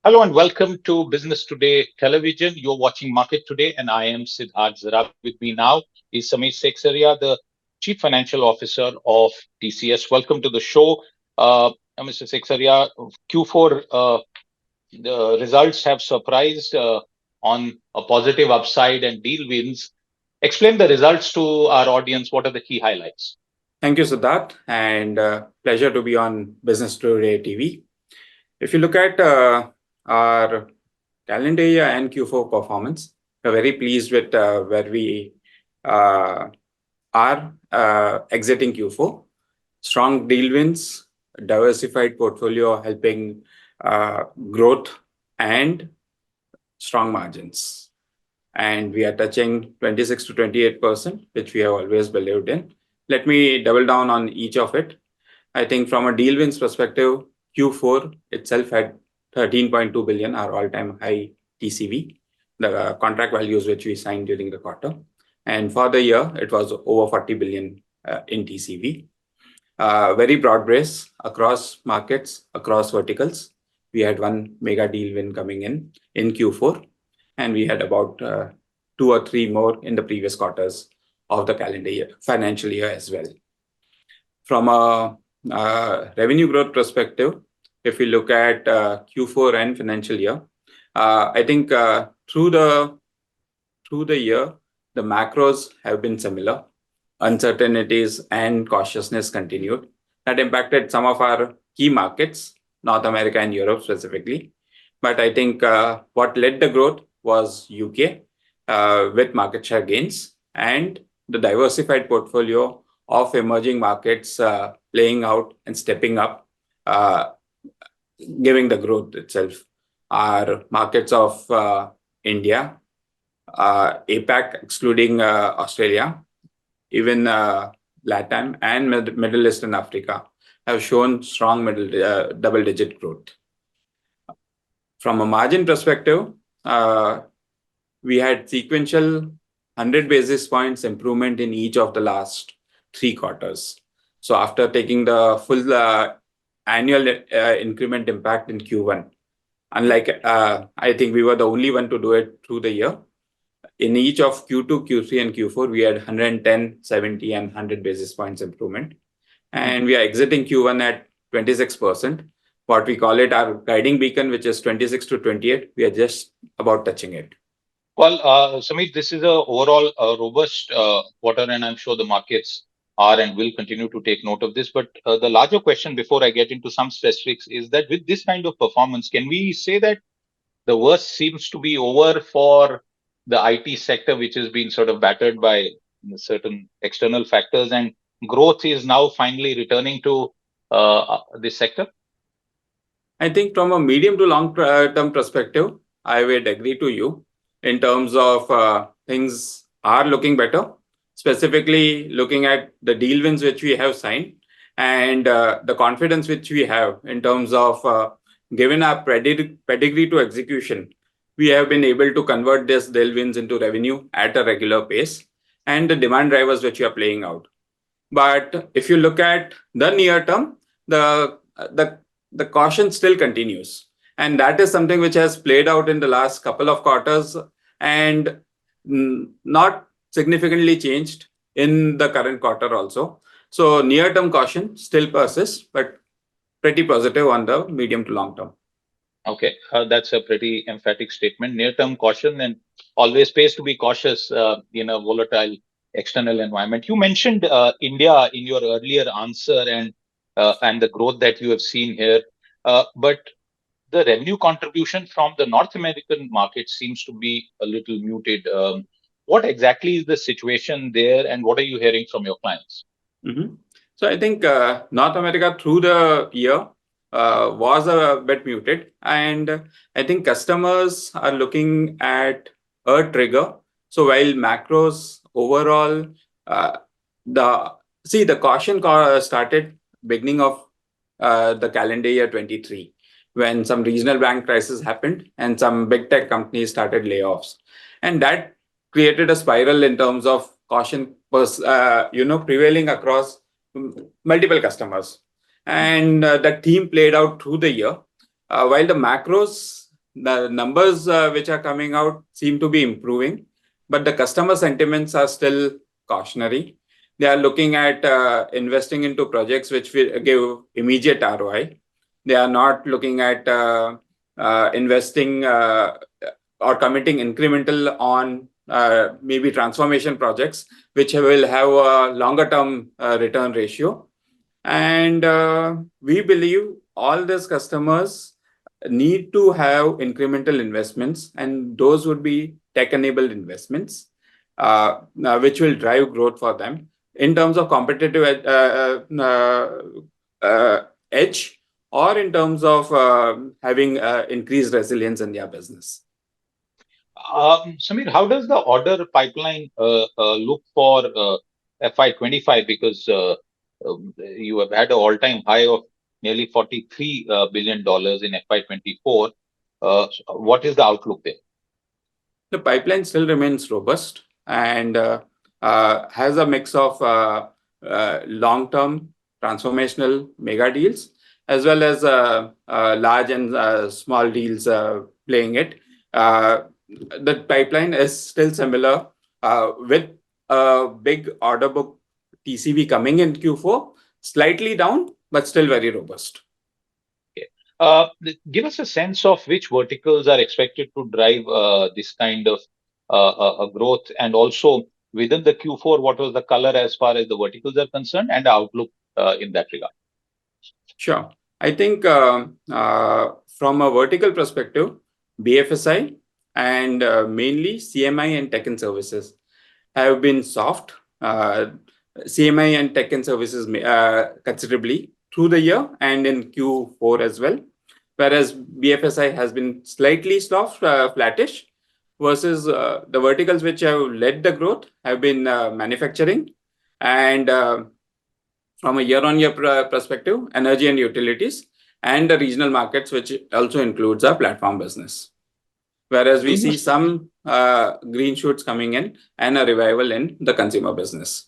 Hello and welcome to Business Today Television. You're watching Market Today, and I am Siddharth Zarabi. With me now is Samir Seksaria, the Chief Financial Officer of TCS. Welcome to the show, Mr. Seksaria. Q4 the results have surprised on a positive upside and deal wins. Explain the results to our audience. What are the key highlights? Thank you, Siddharth, and pleasure to be on Business Today TV. If you look at our calendar year and Q4 performance, we're very pleased with where we uh, are exiting Q4. Strong deal wins, diversified portfolio helping growth and strong margins. And we are touching 26 to 28%, which we have always believed in. Let me double down on each of it. I think from a deal wins perspective, Q4 itself had 13.2 billion, our all-time high TCV, the contract values which we signed during the quarter. And for the year, it was over 40 billion in TCV. Very broad base across markets, across verticals. We had one mega deal win coming in Q4, and we had about two or three more in the previous quarters of the calendar year, financial year as well. From a revenue growth perspective, if we look at Q4 and financial year, I think through the year, the macros have been similar. Uncertainties and cautiousness continued. That impacted some of our key markets, North America and Europe specifically. But I think what led the growth was UK with market share gains and the diversified portfolio of emerging markets playing out and stepping up, giving the growth itself. Our markets of India, APAC, excluding Australia, even LATAM and Middle East and Africa have shown strong double-digit growth. From a margin perspective, we had sequential 100 basis points improvement in each of the last 3 quarters. So after taking the full annual increment impact in Q1, unlike I think we were the only one to do it through the year, in each of Q2, Q3, and Q4, we had 110, 70, and 100 basis points improvement. And we are exiting Q1 at 26%. What we call it, our guiding beacon, which is 26 to 28, we are just about touching it. Well, Samir, this is a overall robust quarter, and I'm sure the markets are and will continue to take note of this. But the larger question before I get into some specifics is that with this kind of performance, can we say that the worst seems to be over for the IT sector, which has been sort of battered by certain external factors, and growth is now finally returning to this sector? I think from a medium to long term perspective, I would agree to you in terms of things are looking better, specifically looking at the deal wins which we have signed and the confidence which we have in terms of given our pedigree to execution, we have been able to convert this deal wins into revenue at a regular pace and the demand drivers which are playing out. But if you look at the near term, the caution still continues. And that is something which has played out in the last couple of quarters and not significantly changed in the current quarter also. So near-term caution still persists, but pretty positive on the medium to long term. Okay, that's a pretty emphatic statement. Near-term caution, and always pays to be cautious in a volatile external environment. You mentioned India in your earlier answer and the growth that you have seen here, but the revenue contribution from the North American market seems to be a little muted. What exactly is the situation there, and what are you hearing from your clients? Mm-hmm. So I think North America through the year was a bit muted, and I think customers are looking at a trigger. So while macros overall, the caution started beginning of the calendar year 23, when some regional bank crisis happened and some big tech companies started layoffs, and that created a spiral in terms of caution prevailing across multiple customers. And that theme played out through the year. While the macros the numbers which are coming out seem to be improving, but the customer sentiments are still cautionary. They are looking at investing into projects which will give immediate ROI. They are not looking at investing or committing incremental on maybe transformation projects, which will have a longer term return ratio. And we believe all these customers need to have incremental investments, and those would be tech-enabled investments, which will drive growth for them in terms of competitive edge or in terms of having increased resilience in their business. Samir, how does the order pipeline look for FY25? Because you have had an all-time high of nearly $43 billion in FY24. What is the outlook there? The pipeline still remains robust and has a mix of long-term transformational mega deals as well as large and small deals playing it. The pipeline is still similar with a big order book TCV coming in Q4, slightly down, but still very robust. Give us a sense of which verticals are expected to drive this kind of growth, and also within the Q4, what was the color as far as the verticals are concerned, and the outlook in that regard? Sure. I think from a vertical perspective, BFSI and mainly CMI and tech and services have been soft. CMI and tech and services considerably through the year and in Q4 as well, whereas BFSI has been slightly soft, flattish, versus the verticals which have led the growth have been manufacturing and from a year-on-year perspective, energy and utilities, and the regional markets, which also includes our platform business. Whereas we see some green shoots coming in and a revival in the consumer business.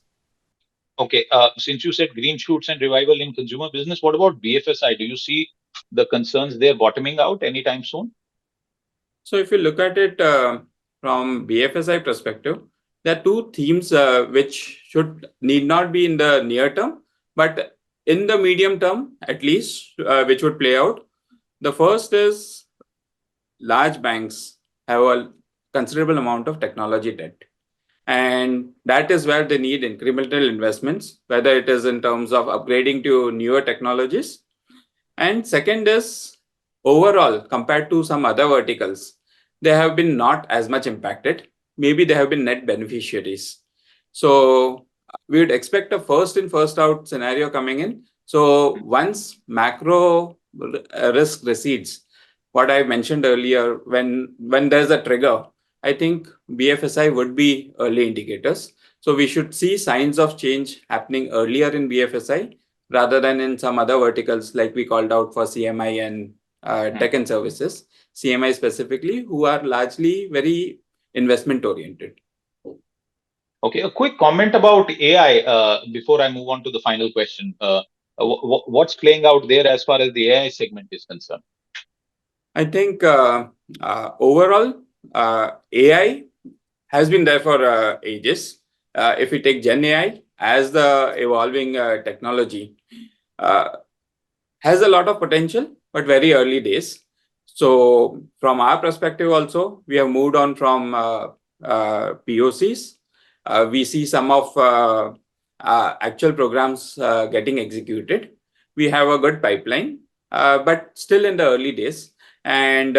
Okay, since you said green shoots and revival in consumer business, what about BFSI? Do you see the concerns there bottoming out anytime soon? So if you look at it from BFSI perspective, there are two themes which need not be in the near term, but in the medium term, at least, which would play out. The first is large banks have a considerable amount of technology debt. And that is where they need incremental investments, whether it is in terms of upgrading to newer technologies. And second is overall, compared to some other verticals, they have been not as much impacted. Maybe they have been net beneficiaries. So we would expect a first in, first out scenario coming in. So once macro risk recedes, what I mentioned earlier, when there's a trigger, I think BFSI would be early indicators. So we should see signs of change happening earlier in BFSI rather than in some other verticals like we called out for CMI and tech and services. CMI specifically, who are largely very investment oriented. Okay, a quick comment about AI before I move on to the final question. What's playing out there as far as the AI segment is concerned? I think overall, AI has been there for ages. If we take Gen AI as the evolving technology, has a lot of potential, but very early days. So from our perspective also, we have moved on from POCs. We see some of actual programs getting executed. We have a good pipeline, but still in the early days. And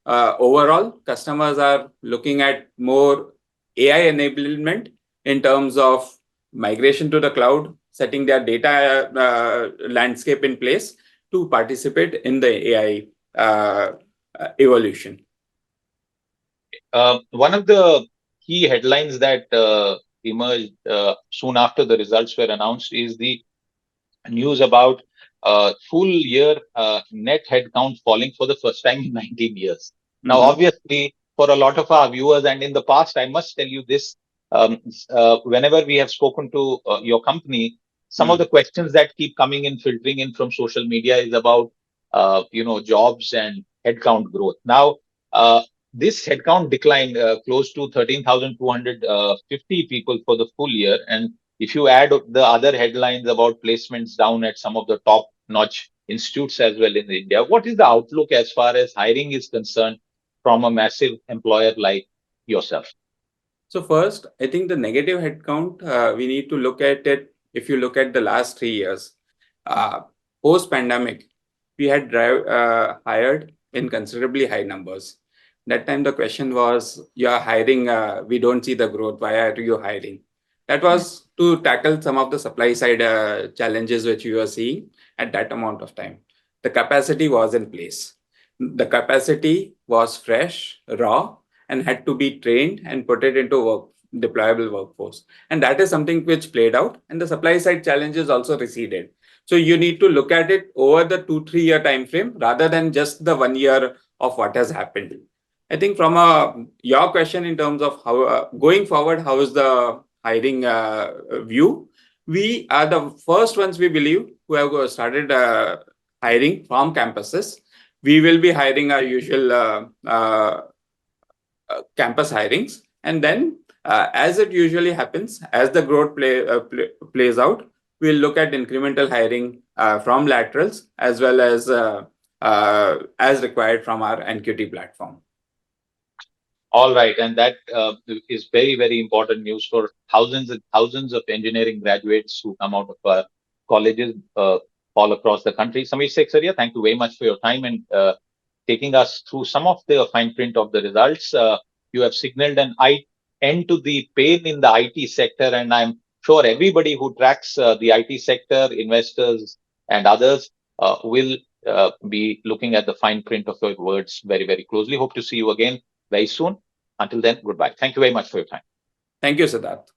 overall, customers are looking at more AI enablement in terms of migration to the cloud, setting their data landscape in place to participate in the AI evolution. One of the key headlines that emerged soon after the results were announced is the news about full year net headcount falling for the first time in 19 years. Now, obviously, for a lot of our viewers, and in the past, I must tell you this, whenever we have spoken to your company, some of the questions that keep coming in, filtering in from social media is about, jobs and headcount growth. Now, this headcount declined close to 13,250 people for the full year. And if you add the other headlines about placements down at some of the top notch institutes as well in India, what is the outlook as far as hiring is concerned from a massive employer like yourself? So first, I think the negative headcount, we need to look at it. If you look at the last 3 years, post-pandemic, we had hired in considerably high numbers. That time the question was, you are hiring, we don't see the growth, why are you hiring? That was to tackle some of the supply side challenges which we were seeing at that amount of time. The capacity was in place. The capacity was fresh, raw, and had to be trained and put it into deployable workforce. And that is something which played out, and the supply side challenges also receded. So you need to look at it over the 2-3 year time frame rather than just the 1 year of what has happened. I think from your question in terms of how going forward, how is the hiring view? We are the first ones, we believe, who have started hiring from campuses. We will be hiring our usual campus hirings, and then as it usually happens, as the growth plays out, we'll look at incremental hiring from laterals as well as required from our NQT platform. All right, and that is very, very important news for thousands and thousands of engineering graduates who come out of colleges all across the country. Samir Seksaria, thank you very much for your time and taking us through some of the fine print of the results. You have signaled an end to the pain in the IT sector, and I'm sure everybody who tracks the IT sector, investors and others, will be looking at the fine print of your words very, very closely. Hope to see you again very soon. Until then, goodbye. Thank you very much for your time. Thank you, Siddharth.